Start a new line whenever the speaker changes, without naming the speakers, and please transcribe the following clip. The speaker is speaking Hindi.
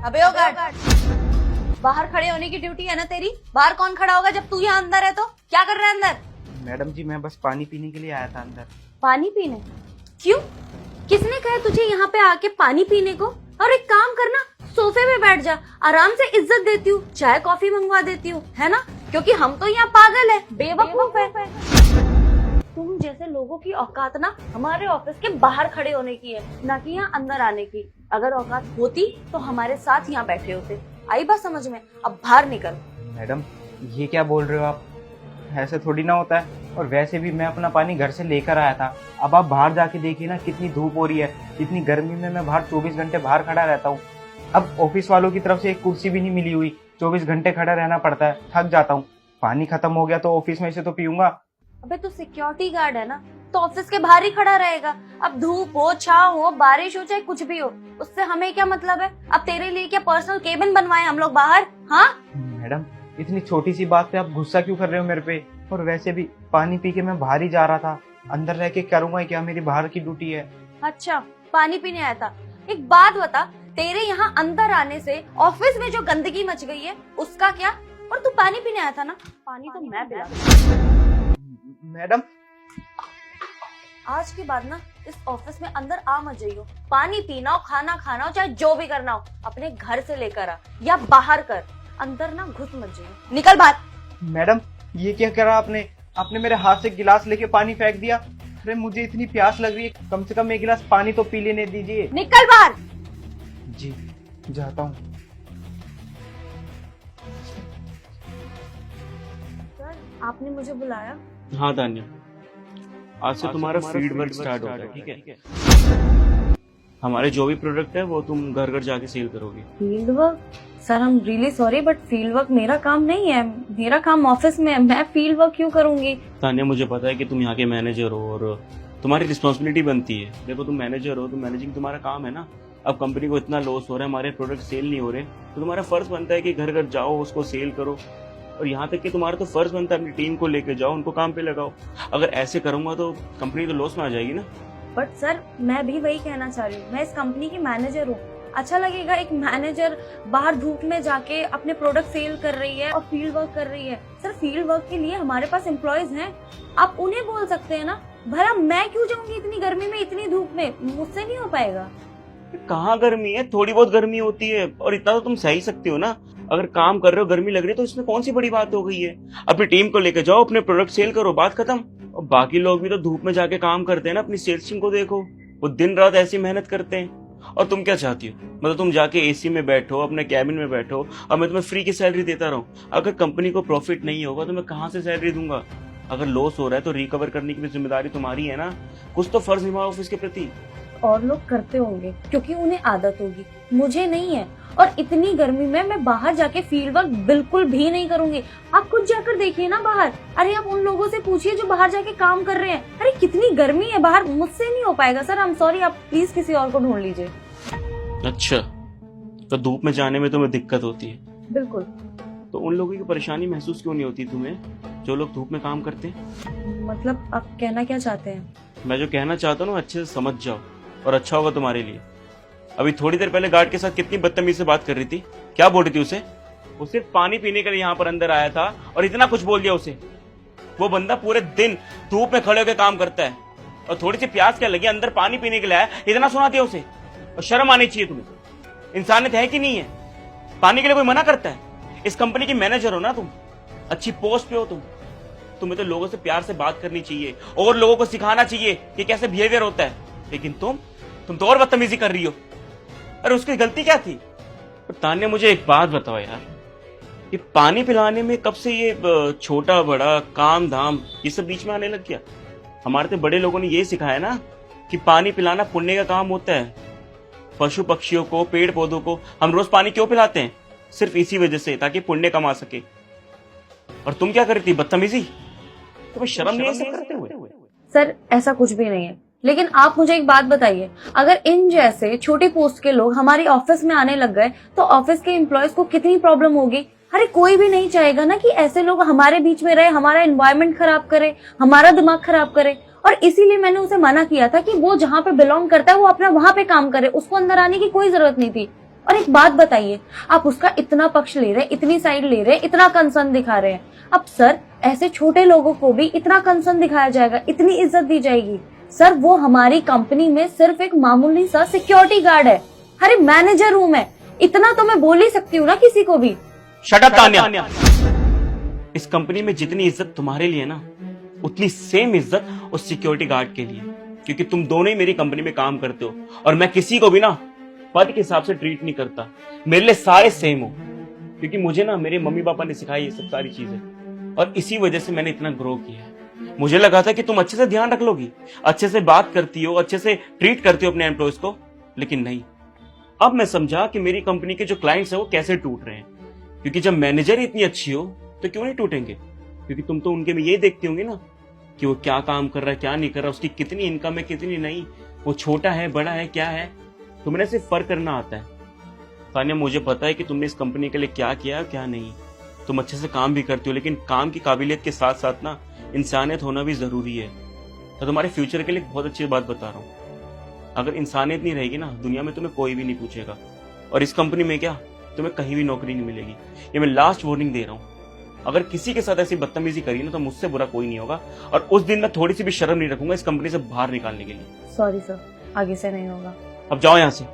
अबे ओ गार्ड, बाहर खड़े होने की ड्यूटी है ना तेरी। बाहर कौन खड़ा होगा जब तू यहाँ अंदर है? तो क्या कर रहा है अंदर?
मैडम जी मैं बस पानी पीने के लिए आया था अंदर।
पानी पीने? क्यों? किसने कहा तुझे यहाँ पे आके पानी पीने को? और एक काम करना, सोफे पे बैठ जा, आराम से इज्जत देती हूँ, चाय कॉफी मंगवा देती हूँ, है ना? क्योंकि हम तो यहाँ पागल है, बेवकूफ है। तुम जैसे लोगों की औकात ना हमारे ऑफिस के बाहर खड़े होने की है, ना कि यहाँ अंदर आने की। अगर औकात होती तो हमारे साथ यहाँ बैठे होते। आई बात समझ में? अब बाहर निकल।
मैडम ये क्या बोल रहे हो आप? ऐसे थोड़ी ना होता है। और वैसे भी मैं अपना पानी घर से लेकर आया था। अब आप बाहर जाके देखिए ना, कितनी धूप हो रही है। इतनी गर्मी में मैं बाहर 24 घंटे बाहर खड़ा रहता हूँ। अब ऑफिस वालों की तरफ से एक कुर्सी भी नहीं मिली हुई, 24 घंटे खड़ा रहना पड़ता है, थक जाता हूँ। पानी खत्म हो गया तो ऑफिस में से तो पीऊंगा।
अबे तू सिक्योरिटी गार्ड है ना, तो ऑफिस के बाहर ही खड़ा रहेगा। अब धूप हो, छाव हो, बारिश हो, चाहे कुछ भी हो, उससे हमें क्या मतलब है? अब तेरे लिए क्या पर्सनल केबिन बनवाए हम लोग बाहर? हाँ
मैडम इतनी छोटी सी बात पे आप गुस्सा क्यों कर रहे हो मेरे पे? और वैसे भी पानी पी के मैं बाहर ही जा रहा था, अंदर रह के करूंगा क्या? मेरी बाहर की ड्यूटी है।
अच्छा, पानी पीने आया था। एक बात बता, तेरे यहाँ अंदर आने से ऑफिस में जो गंदगी मच गई है उसका क्या? और तू पानी पीने आया था ना, पानी तो मैं पिला।
मैडम
आज के बाद ना इस ऑफिस में अंदर आ मत जाइयो। पानी पीना हो, खाना खाना हो, चाहे जो भी करना हो, अपने घर से लेकर आ या बाहर कर, अंदर ना घुस मत जाइयो। निकल बाहर।
मैडम ये क्या करा आपने? आपने मेरे हाथ से गिलास लेके पानी फेंक दिया। अरे मुझे इतनी प्यास लग रही है, कम से कम एक गिलास पानी तो पी लेने दीजिए।
निकल बाहर।
जी जाता हूँ।
सर आपने मुझे बुलाया?
हाँ तान्या, आज से तुम्हारा फील्ड वर्क स्टार्ट होगा, ठीक है? हमारे जो भी प्रोडक्ट है वो तुम घर घर जाके सेल करोगे।
Field work? Sir I am really sorry but field work मेरा काम नहीं है। मेरा काम ऑफिस में है, मैं फील्ड वर्क क्यों करूंगी?
तान्या मुझे पता है कि तुम यहाँ के मैनेजर हो और तुम्हारी रिस्पॉन्सिबिलिटी बनती है। देखो तुम मैनेजर हो तो मैनेजिंग तुम्हारा काम है ना। अब कंपनी को इतना लॉस हो रहा है, हमारे प्रोडक्ट सेल नहीं हो रहे, तो तुम्हारा फर्ज बनता है कि घर घर जाओ, उसको सेल करो। और यहाँ तक कि तुम्हारा तो फर्ज बनता है अपनी टीम को लेके जाओ, उनको काम पे लगाओ। अगर ऐसे करूंगा तो कंपनी तो लॉस में आ जाएगी ना।
बट सर मैं भी वही कहना चाह रही हूँ, मैं इस कंपनी की मैनेजर हूँ। अच्छा लगेगा एक मैनेजर बाहर धूप में जाके अपने प्रोडक्ट सेल कर रही है और फील्ड वर्क कर रही है? सर फील्ड वर्क के लिए हमारे पास एम्प्लॉयज हैं, आप उन्हें बोल सकते हैं ना। भला मैं क्यों जाऊंगी इतनी गर्मी में, इतनी धूप में? मुझसे नहीं हो पाएगा।
कहाँ गर्मी है? थोड़ी बहुत गर्मी होती है और इतना तो तुम सह ही सकते हो ना। अगर काम कर रहे हो, गर्मी लग रही है, तो इसमें कौन सी बड़ी बात हो गई है? अपनी टीम को लेके जाओ, अपने प्रोडक्ट सेल करो, बात खत्म। और बाकी लोग भी तो धूप में जाके काम करते हैं ना, अपनी सेल्स टीम को देखो, वो दिन रात ऐसी मेहनत करते हैं। और तुम क्या चाहती हो? मतलब तुम जाके एसी में बैठो, अपने कैबिन में बैठो और मैं तुम्हें फ्री की सैलरी देता रहूं? अगर कंपनी को प्रॉफिट नहीं होगा तो मैं कहाँ से सैलरी दूंगा? अगर लॉस हो रहा है तो रिकवर करने की भी जिम्मेदारी तुम्हारी है ना। कुछ तो फर्ज निभाओ ऑफिस के प्रति।
और लोग करते होंगे क्योंकि उन्हें आदत होगी, मुझे नहीं है। और इतनी गर्मी में मैं बाहर जाके फील्ड वर्क बिल्कुल भी नहीं करूंगी। आप खुद जाकर देखिए ना बाहर। अरे आप उन लोगों से पूछिए जो बाहर जाके काम कर रहे हैं। अरे कितनी गर्मी है बाहर, मुझसे नहीं हो पाएगा सर। आई एम सॉरी, आप प्लीज किसी और को ढूंढ लीजिए।
अच्छा, तो धूप में जाने में तुम्हें दिक्कत होती है?
बिल्कुल।
तो उन लोगों की परेशानी महसूस क्यों नहीं होती तुम्हें, जो लोग धूप में काम करते हैं?
मतलब आप कहना क्या चाहते हैं?
मैं जो कहना चाहता हूँ अच्छे से समझ जाओ और अच्छा होगा तुम्हारे लिए। अभी थोड़ी देर पहले गार्ड के साथ कितनी बदतमीजी से बात कर रही थी। क्या बोल रही थी उसे? वो सिर्फ पानी पीने के लिए यहाँ पर अंदर आया था और इतना कुछ बोल दिया उसे। वो बंदा पूरे दिन धूप में खड़े होकर काम करता है और थोड़ी सी प्यास क्या लगी, अंदर पानी पीने के लिए आया, इतना सुना दिया उसे। और शर्म आनी चाहिए तुम्हें। इंसानियत है कि नहीं है? पानी के लिए कोई मना करता है? इस कंपनी की मैनेजर हो ना तुम, अच्छी पोस्ट पे हो तुम। तुम्हें तो लोगों से प्यार से बात करनी चाहिए और लोगों को सिखाना चाहिए कि कैसे बिहेवियर होता है। लेकिन तुम तो और बदतमीजी कर रही हो। अरे उसकी गलती क्या थी? तान्या मुझे एक बात बताओ यार, ये पानी पिलाने में कब से ये छोटा बड़ा काम धाम ये सब बीच में आने लग गया? हमारे तो बड़े लोगों ने ये सिखाया ना कि पानी पिलाना पुण्य का काम होता है। पशु पक्षियों को, पेड़ पौधों को हम रोज पानी क्यों पिलाते हैं? सिर्फ इसी वजह से, ताकि पुण्य कमा सके। और तुम क्या कर रही थी? बदतमीजी। तुम्हें शर्म नहीं है करते हुए?
सर ऐसा कुछ भी नहीं है, लेकिन आप मुझे एक बात बताइए, अगर इन जैसे छोटी पोस्ट के लोग हमारी ऑफिस में आने लग गए तो ऑफिस के एम्प्लॉयज को कितनी प्रॉब्लम होगी। अरे कोई भी नहीं चाहेगा ना कि ऐसे लोग हमारे बीच में रहे, हमारा एनवायरनमेंट खराब करे, हमारा दिमाग खराब करे। और इसीलिए मैंने उसे मना किया था कि वो जहाँ पे बिलोंग करता है वो अपना वहां पे काम करे, उसको अंदर आने की कोई जरूरत नहीं थी। और एक बात बताइए, आप उसका इतना पक्ष ले रहे हैं, इतनी साइड ले रहे हैं, इतना कंसर्न दिखा रहे हैं। अब सर, ऐसे छोटे लोगों को भी इतना कंसर्न दिखाया जाएगा, इतनी इज्जत दी जाएगी? सर, वो हमारी कंपनी में सिर्फ एक मामूली सा सिक्योरिटी गार्ड है। अरे मैनेजर हूं मैं, इतना तो मैं बोल ही सकती हूँ ना किसी को भी।
Shut up Tanya. इस कंपनी में जितनी इज्जत तुम्हारे लिए ना, उतनी सेम इज्जत उस सिक्योरिटी गार्ड के लिए, क्योंकि तुम दोनों ही मेरी कंपनी में काम करते हो और मैं किसी को भी ना पद के हिसाब से ट्रीट नहीं करता। मेरे लिए सारे सेम हो, क्योंकि मुझे ना मेरे मम्मी पापा ने सिखाई ये सब सारी चीजें, और इसी वजह से मैंने इतना ग्रो किया है। मुझे लगा था कि तुम अच्छे से ध्यान रख लोगी, अच्छे से बात करती हो, अच्छे से ट्रीट करती हो अपने एम्प्लॉयज को, लेकिन नहीं। अब मैं समझा कि मेरी कंपनी के जो क्लाइंट्स हैं वो कैसे टूट रहे हैं, क्योंकि जब मैनेजर ही इतनी अच्छी हो तो क्यों नहीं टूटेंगे? क्योंकि तुम तो उनके में ये देखती होंगी ना कि वो क्या काम कर रहा है, क्या नहीं कर रहा, उसकी कितनी इनकम है, कितनी नहीं, वो छोटा है, बड़ा है, क्या है। तुम्हें सिर्फ फर्क करना आता है। तान्या, मुझे पता है कि तुमने इस कंपनी के लिए क्या किया है, क्या नहीं। तुम अच्छे से काम भी करती हो, लेकिन काम की काबिलियत के साथ साथ ना इंसानियत होना भी जरूरी है। तो तुम्हारे फ्यूचर के लिए बहुत अच्छी बात बता रहा हूँ। अगर इंसानियत नहीं रहेगी ना, दुनिया में तुम्हें कोई भी नहीं पूछेगा, और इस कंपनी में क्या, तुम्हें कहीं भी नौकरी नहीं मिलेगी। ये मैं लास्ट वार्निंग दे रहा हूँ। अगर किसी के साथ ऐसी बदतमीजी करी ना, तो मुझसे बुरा कोई नहीं होगा, और उस दिन मैं थोड़ी सी भी शर्म नहीं रखूंगा इस कंपनी से बाहर निकालने के लिए।
सॉरी सर, आगे से नहीं होगा।
अब जाओ यहाँ से।